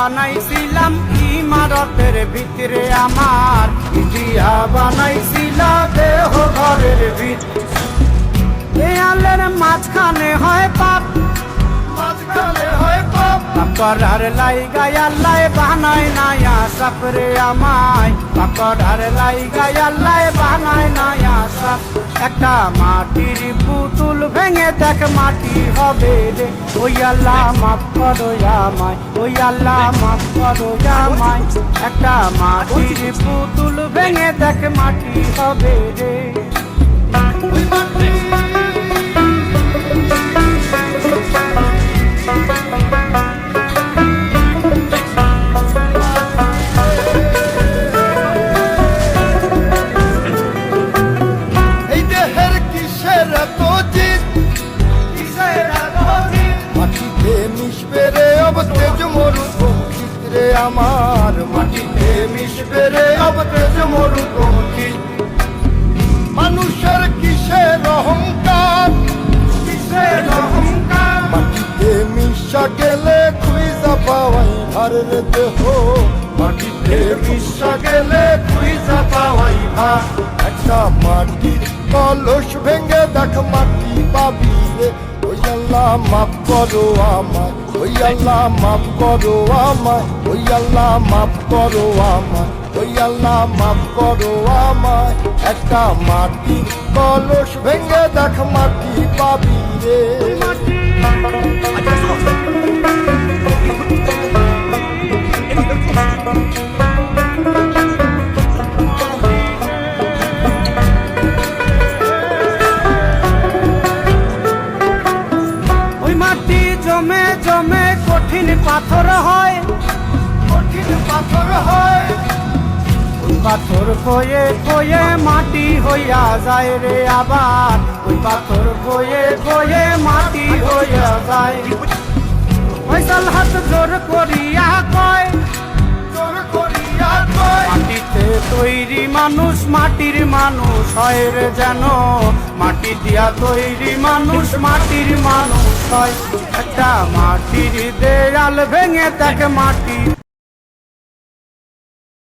বানাইছিলাম ইমারতের ভিতরে আমার, ইটিয়া বানাইছিল দেহ ঘরের ভিতরে। দেয়ালের মাঝখানে হয় পাপ, মাঝখানে হয় পাপ, করার লাইগায় আল্লাহ বানায় নায়া সাপরে আমায়, করার লাইগায় আল্লাহ বানায় নায়া সাপ। একটা মাটির পুতুল ভেঙে দেখ মাটি হবে রে, ওই আল্লাহ মাফ করো আমায়, ওই আল্লাহ মাফ করো আমায়। একটা মাটির পুতুল ভেঙে দেখ মাটি হবে রে। আমার মাটিতে মিশবে রে अब তেজ মরুভূমি। মানুষের কিসের অহংকার, কিসের অহংকার, মাটিতে মিশা গেলে খুঁজা পাওয়াই ভার রে দেহ, মাটিতে মিশা গেলে খুঁজা পাওয়াই ভার। একটা মাটির কলস ভেঙে দেখ মাটি পাবি রে, ওই আল্লাহ মাফ করো আমায়, ওই আল্লাহ মাফ করো আমায়, ওই আল্লাহ মাফ করো আমায়, ওই আল্লাহ মাফ করো আমায়। একটা মাটি কলস ভেঙে দেখ মাটি পাবি রে। জমে জমে কঠিন পাথর হয়, কঠিন পাথর হয়, ওই পাথর কয়ে কয়ে মাটি হইয়া যায় রে আবার, ওই পাথর কয়ে কয়ে মাটি হইয়া যায়। ফয়সাল হাত জোর করিয়া কয়, জোর করিয়া কয়, মাটিতে তৈরি মানুষ মাটির মানুষ হয় রে যেন, মাটি দিয়া তৈরি মানুষ মাটির মানুষ হয়। একটা মাটির দেয়াল ভেঙে তাকে মাটি